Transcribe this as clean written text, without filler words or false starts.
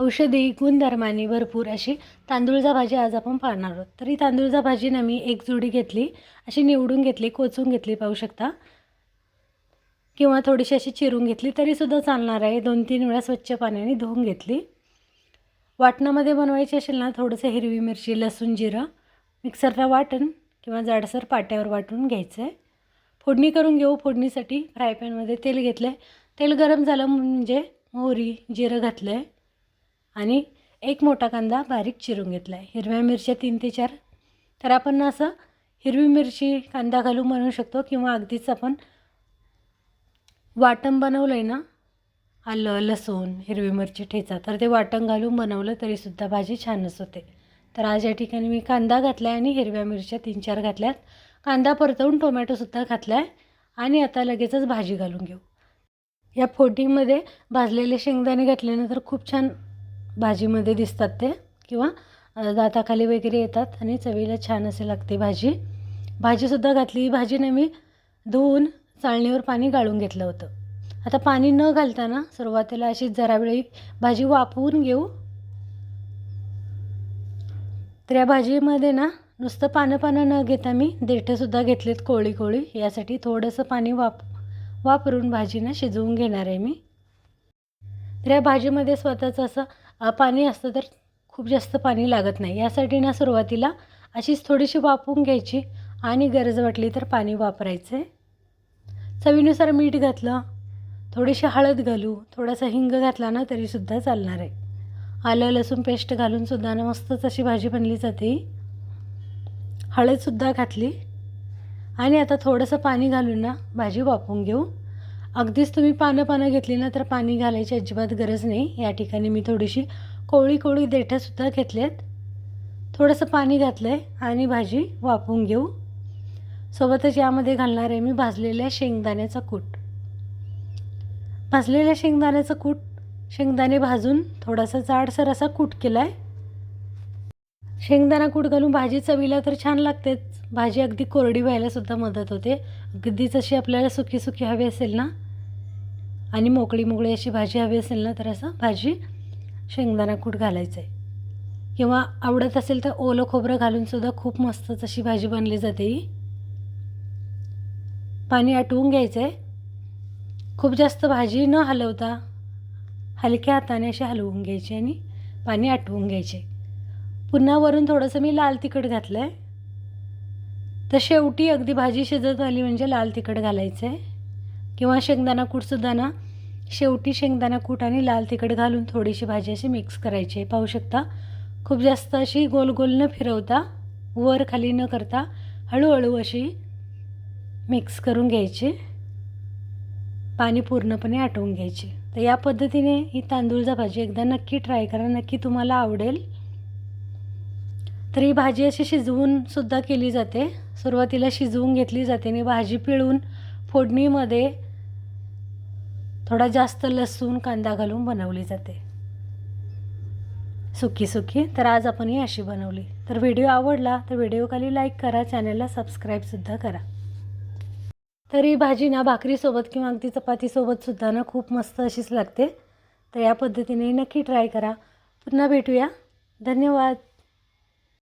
औषधी गुणधर्मांनी भरपूर अशी तांदूळजा भाजी आज आपण पाहणार आहोत. तर ही तांदूळजा भाजीनं मी एक जुडी घेतली, अशी निवडून घेतली, कोचून घेतली पाहू शकता, किंवा थोडीशी अशी चिरून घेतली तरीसुद्धा चालणार आहे. 2-3 वेळा स्वच्छ पाण्याने धुवून घेतली. वाटणामध्ये बनवायची असेल ना, थोडंसं हिरवी मिरची, लसूण, जिरं मिक्सरला वाटून किंवा जाडसर पाट्यावर वाटून घ्यायचं आहे. फोडणी करून घेऊ. फोडणीसाठी फ्राय पॅनमध्ये तेल घेतलं आहे. तेल गरम झालं म्हणजे मोहरी, जिरं घातलं आहे आणि एक मोठा कांदा बारीक चिरून घेतला आहे. हिरव्या मिरच्या 3 ते 4. तर आपण असं हिरवी मिरची कांदा घालून बनवू शकतो किंवा अगदीच आपण वाटण बनवलं आहे ना, आलं, लसूण, हिरवी मिरची ठेचा, तर ते वाटण घालून बनवलं तरीसुद्धा भाजी छानच होते. तर आज या ठिकाणी मी कांदा घातला आहे आणि हिरव्या मिरच्या 3-4 घातल्यात. कांदा परतवून टोमॅटोसुद्धा घातला आहे आणि आता लगेचच भाजी घालून घेऊ. या फोडणीमध्ये भाजलेले शेंगदाणे घातल्यानंतर खूप छान भाजीमध्ये दिसतात ते, किंवा दाताखाली वगैरे येतात आणि चवीला छान असे लागते भाजी. भाजीसुद्धा घातली. भाजीने मी धुवून चाळणीवर पाणी गाळून घेतलं होतं. आता पाणी न घालताना सुरुवातीला अशी जरा वेळी भाजी वाफवून घेऊ. तर या भाजीमध्ये ना नुसतं पानं न घेता मी देठंसुद्धा घेतलेत कोळी कोळी. यासाठी थोडंसं पाणी वापरून भाजीनं शिजवून घेणार आहे मी. तर या भाजीमध्ये स्वतःचं असं पाणी असतं, तर खूप जास्त पाणी लागत नाही. यासाठी ना सुरुवातीला अशीच थोडीशी वाफवून घ्यायची आणि गरज वाटली तर पाणी वापरायचं आहे. चवीनुसार मीठ घातलं, थोडीशी हळद घालू, थोडासा हिंग घातला ना तरीसुद्धा चालणार आहे. आलं लसूण पेस्ट घालूनसुद्धा ना मस्तच अशी भाजी बनली जाते. हळदसुद्धा घातली आणि आता थोडंसं पाणी घालून ना भाजी वाफवून घेऊ. अगदीच तुम्ही पानं घेतली ना तर पाणी घालायची अजिबात गरज नाही. या ठिकाणी मी थोडीशी कोळी देठंसुद्धा घेतलेत, थोडंसं पाणी घातलं आहे आणि भाजी वाफवून घेऊ. सोबतच यामध्ये घालणार आहे मी भाजलेल्या शेंगदाण्याचा कूट. भाजलेल्या शेंगदाण्याचं कूट, शेंगदाणे भाजून थोडासा जाडसर असा कूट केला आहे. शेंगदाणा कूट घालून भाजी चवीला तर छान लागतेच. भाजी अगदी कोरडी व्हायलासुद्धा मदत होते. अगदीच अशी आपल्याला सुकी हवी असेल ना आणि मोकळी अशी भाजी हवी असेल ना, तर असं भाजी शेंगदाणा कूट घालायचं आहे. किंवा आवडत असेल तर ओलं खोबरं घालूनसुद्धा खूप मस्तच अशी भाजी बनली जाते ही. पाणी आटवून घ्यायचं आहे. खूप जास्त भाजी न हलवता हलक्या हाताने अशी हलवून घ्यायची आणि पाणी आटवून घ्यायचे. पुन्हा वरून थोडंसं मी लाल तिखट घातलं आहे. तर शेवटी अगदी भाजी शिजत आली म्हणजे लाल तिखट घालायचं आहे. किंवा शेंगदाणा कूटसुद्धा ना शेवटी शेंगदाणा कूट आणि लाल तिखट घालून थोडीशी भाजी अशी मिक्स करायची आहे. पाहू शकता, खूप जास्त अशी गोल न फिरवता, वर खाली न करता हळूहळू अशी मिक्स करून घ्यायची. पाणी पूर्णपणे आटवून घ्यायची. तर या पद्धतीने ही तांदूळजा भाजी एकदा नक्की ट्राय करा, नक्की तुम्हाला आवडेल. तर ही भाजी अशी शिजवूनसुद्धा केली जाते. सुरुवातीला शिजवून घेतली जाते आणि भाजी पिळून फोडणीमध्ये थोडा जास्त लसूण कांदा घालून बनवली जाते सुकी. तर आज आपण ही अशी बनवली. तर व्हिडिओ आवडला तर व्हिडिओखाली लाईक करा, चॅनलला सबस्क्राईबसुद्धा करा. तर ही भाजी ना भाकरीसोबत किंवा अगदी चपातीसोबतसुद्धा ना खूप मस्त अशीच लागते. तर या पद्धतीने नक्की ट्राय करा. पुन्हा भेटूया. धन्यवाद.